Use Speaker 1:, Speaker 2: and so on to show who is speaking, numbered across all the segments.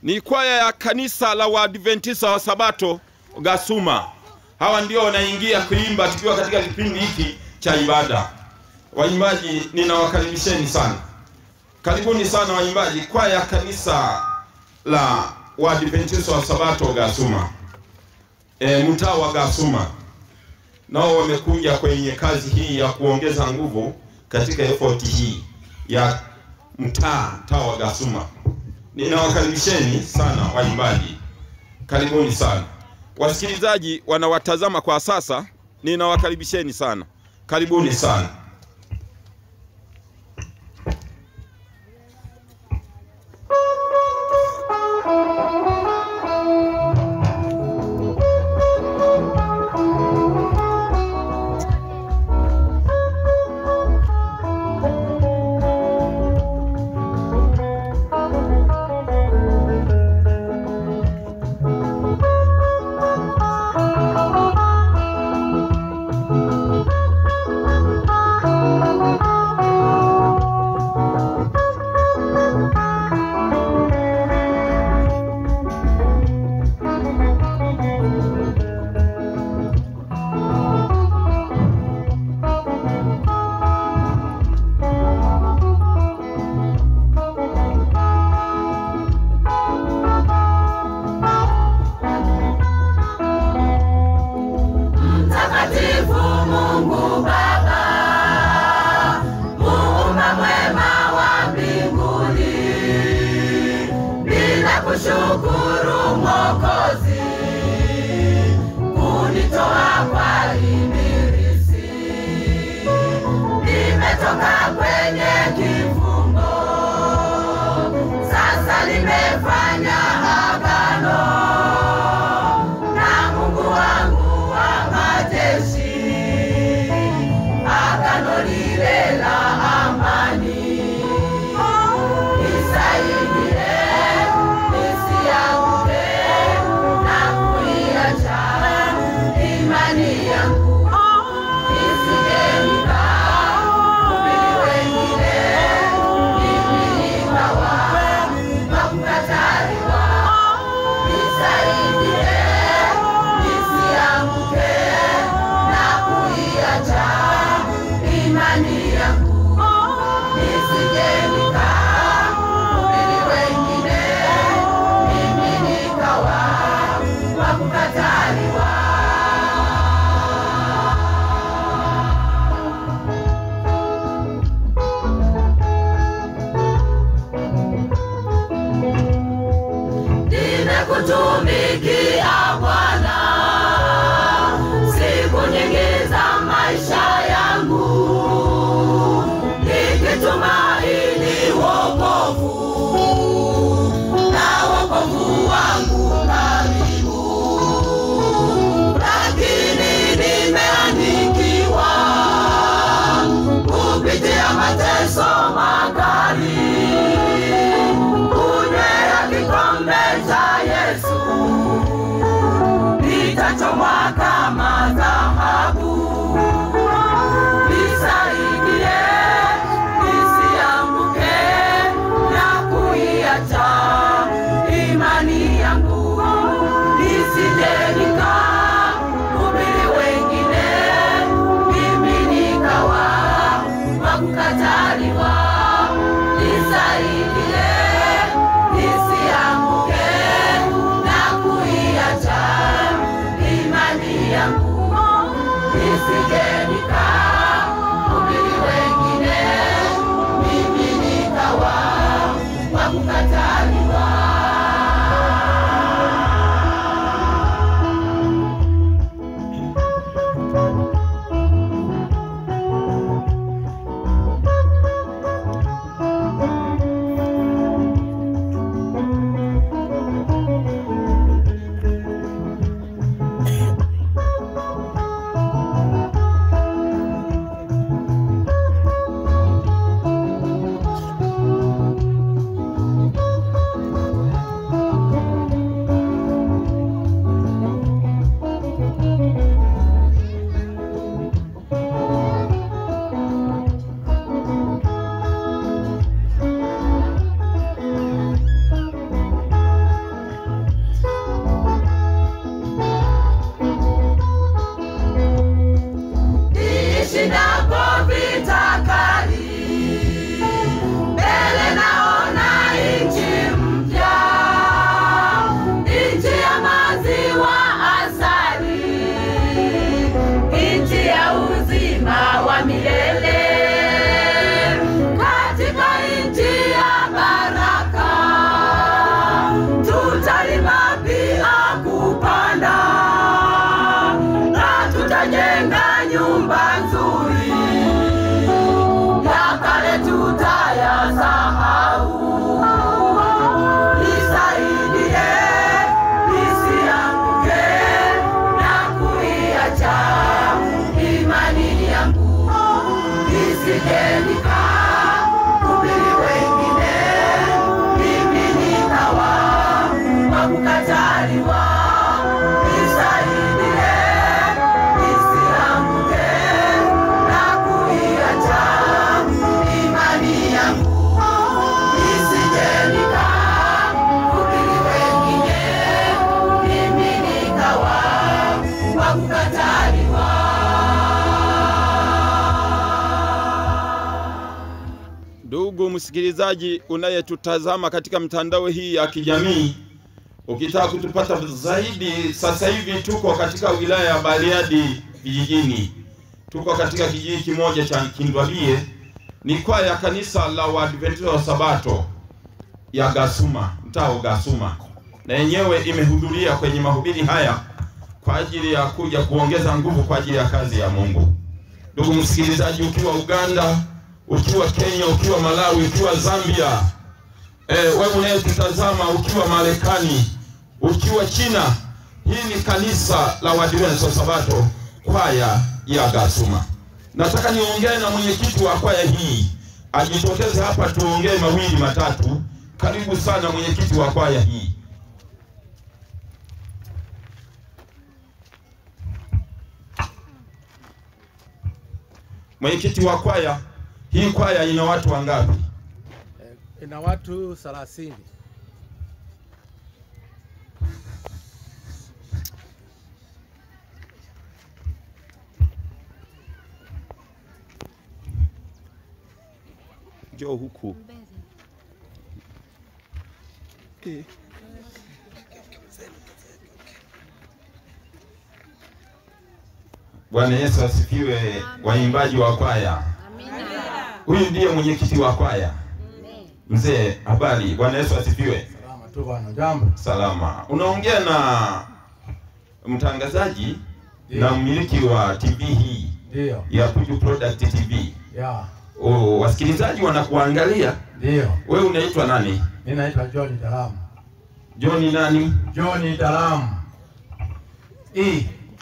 Speaker 1: Ni kwaya ya kanisa la Waadventista wa Sabato Gasuma. Hawa ndio wanaingia kuimba tukiwa katika kipindi hiki cha ibada. Waimbaji ninawakaribisheni sana. Karibuni sana waimbaji, kwaya ya kanisa la Waadventista wa Sabato Gasuma. Mtaa wa Gasuma. Nao wamekuja kwenye kazi hii ya kuongeza nguvu katika effort hii ya mtaa wa Gasuma. Ninawakaribisheni sana waimbaji. Karibuni sana. Wasikilizaji wanawatazama kwa sasa, ninawakaribisheni sana. Karibuni sana.
Speaker 2: Kushukuru Mwokozi kunitoa kwa ibilisi, nimetoka kwenye kifungo, sasa nimefanya agano na Mungu wangu wa majeshi, agano lile la amani. Kutumikia Bwana siku nyingi za maisha yangu, wa milele katika nchi ya baraka. Tutalima pia kupanda na tutajenga nyumba nzuri, ya kale tutayasahau. Nisaidie nisianguke na kuiacha imani yangu, nisije nikahubiri wengine, mimi nikawa wa kukataliwa. Nisaidie nisianguke na kuiacha imani yangu, nisije nikahubiri wengine, mimi nikawa wa kukataliwa.
Speaker 1: Ndugu msikilizaji unayetutazama katika mtandao hii ya kijamii, ukitaka kutupata zaidi, sasa hivi tuko katika wilaya ya Bariadi vijijini. Tuko katika kijiji kimoja cha Kindwabie. Ni kwaya ya kanisa la Waadventista wa Sabato ya Gasuma, mtaa Gasuma. Na yenyewe imehudhuria kwenye mahubiri haya kwa ajili ya kuja kuongeza nguvu kwa ajili ya kazi ya Mungu. Ndugu msikilizaji, ukiwa Uganda, ukiwa Kenya, ukiwa Malawi, ukiwa Zambia, wewe unayetutazama ukiwa Marekani, ukiwa China, hii ni kanisa la Waadventista wa Sabato, kwaya ya Gasuma. Nataka niongee na mwenyekiti wa kwaya hii, ajitokeze hapa tuongee mawili matatu. Karibu sana mwenyekiti wa kwaya hii. Mwenyekiti wa kwaya hii, kwaya ina watu wangapi?
Speaker 3: Ina watu 30.
Speaker 1: Njoo huku. Bwana Yesu asifiwe, waimbaji wa kwaya. Amina. Huyu ndiye mwenyekiti wa kwaya. Mzee, habari? Bwana Yesu asifiwe.
Speaker 3: Salama tu bwana, jambo.
Speaker 1: Salama. Unaongea na mtangazaji na mmiliki wa TV hii.
Speaker 3: Ndio.
Speaker 1: Ya Puju Product TV.
Speaker 3: Ya.
Speaker 1: Wasikilizaji wanakuangalia.
Speaker 3: Ndio.
Speaker 1: Wewe unaitwa nani?
Speaker 3: Mimi naitwa John Dalam.
Speaker 1: John nani?
Speaker 3: John Dalam.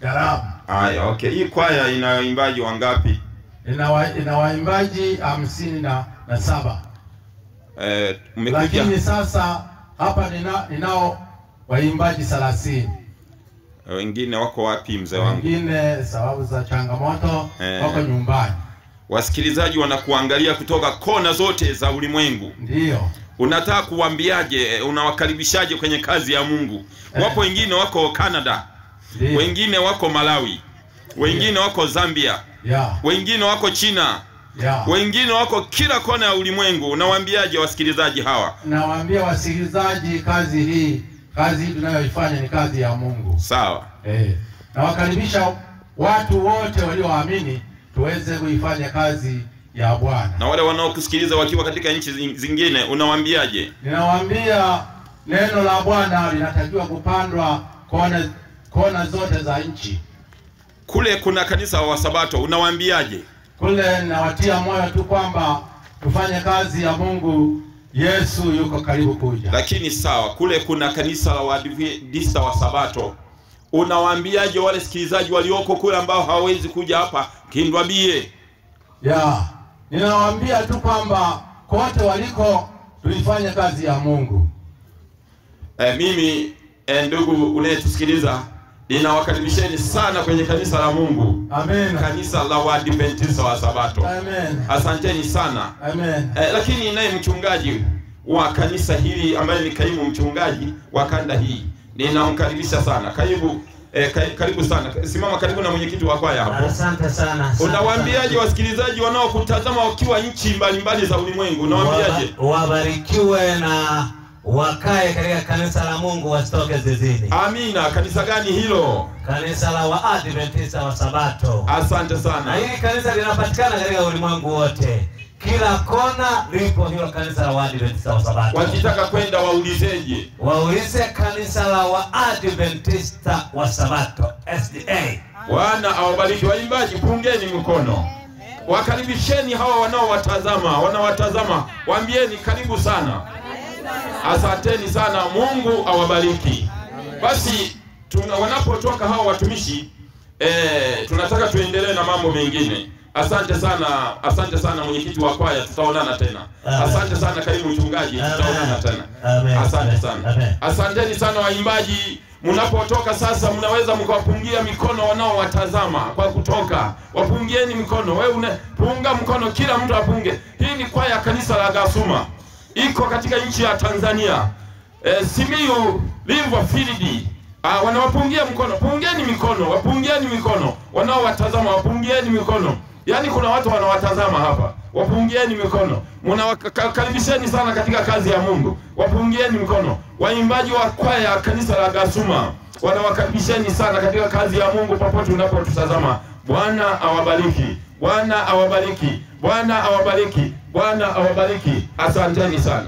Speaker 3: Dalam.
Speaker 1: Haya, okay. Hii kwaya ina waimbaji wangapi?
Speaker 3: Ina waimbaji 57.
Speaker 1: Umekuja.
Speaker 3: Lakini sasa hapa ninao waimbaji 30.
Speaker 1: Wengine wako wapi mzee wangu?
Speaker 3: Wengine sababu za changamoto wako nyumbani.
Speaker 1: Wasikilizaji wanakuangalia kutoka kona zote za ulimwengu.
Speaker 3: Ndio.
Speaker 1: Unataka kuambiaje, unawakaribishaje kwenye kazi ya Mungu? Wapo wengine wako Canada. Ndiyo. Wengine wako Malawi. Wengine wako Zambia. Wengine wako China. Wengine wako kila kona ya ulimwengu. Unawaambiaje wasikilizaji hawa?
Speaker 3: Nawaambia wasikilizaji, kazi hii tunayoifanya ni kazi ya Mungu.
Speaker 1: Sawa.
Speaker 3: Na wakaribisha watu wote walioamini tuweze kuifanya kazi ya Bwana.
Speaker 1: Na wale wanaokusikiliza wakiwa katika nchi zingine unawaambiaje?
Speaker 3: Ninawaambia neno la Bwana linatakiwa kupandwa kona zote za nchi.
Speaker 1: Kule kuna kanisa wa Sabato, unawaambiaje?
Speaker 3: Kule nawatia moyo tu kwamba tufanye kazi ya Mungu. Yesu yuko karibu kuja.
Speaker 1: Lakini sawa, kule kuna kanisa la Waadventista wa Sabato, unawaambiaje wale sikilizaji walioko kule ambao hawawezi kuja hapa Kindwabie?
Speaker 3: Ninawaambia tu kwamba kote waliko tuifanye kazi ya Mungu.
Speaker 1: Mimi ndugu unayetusikiliza, ninawakaribisheni sana kwenye kanisa la Mungu.
Speaker 3: Amen.
Speaker 1: Kanisa la Waadventista wa Sabato.
Speaker 3: Amen.
Speaker 1: Asanteni sana.
Speaker 3: Amen.
Speaker 1: Lakini naye mchungaji wa kanisa hili ambaye ni kaimu mchungaji wa kanda hii, ninamkaribisha sana. Karibu sana. Simama karibu na mwenyekiti wa kwaya hapo.
Speaker 4: Asante sana.
Speaker 1: Unawaambiaje wasikilizaji wanaokutazama wakiwa nchi mbalimbali za ulimwengu? Unawaambiaje?
Speaker 4: Wabarikiwe na wakae katika kanisa la Mungu, wasitoke zizini.
Speaker 1: Amina. Kanisa gani hilo?
Speaker 4: Kanisa la Waadventista wa Sabato.
Speaker 1: Asante
Speaker 4: Na
Speaker 1: sana.
Speaker 4: hili kanisa linapatikana katika ulimwengu wote. Kila kona lipo hilo kanisa la Waadventista wa Sabato.
Speaker 1: Wakitaka kwenda waulizeje?
Speaker 4: Waulize kanisa la Waadventista wa Sabato, SDA.
Speaker 1: Bwana awabariki. Waimbaji, pungeni mkono. Wakaribisheni hawa wanawatazama. Waambieni karibu sana. Asanteni sana. Mungu awabariki. Basi wanapotoka hawa watumishi tunataka tuendelee na mambo mengine. Asante sana mwenyekiti wa kwaya, tutaonana tena. Asante sana, karibu mchungaji, tutaonana tena. Asante sana. Asanteni sana waimbaji. Mnapotoka sasa, mnaweza mkawapungia mikono wanaowatazama kwa kutoka. Wapungieni mikono. Wewe punga mkono, kila mtu apunge. Hii ni kwaya ya kanisa la Gasuma, iko katika nchi ya Tanzania, Simiyu River Field. Wanawapungia mkono. Pungieni mikono, wapungieni mikono. Wanaowatazama wapungieni mikono. Yaani kuna watu wanawatazama hapa. Wapungieni mikono. Mnawakaribisheni sana katika kazi ya Mungu. Wapungieni mikono. Waimbaji wa kwaya kanisa la Gasuma wanawakaribisheni sana katika kazi ya Mungu popote unapotutazama. Bwana awabariki. Bwana awabariki. Bwana awabariki. Bwana awabariki. Asanteni sana.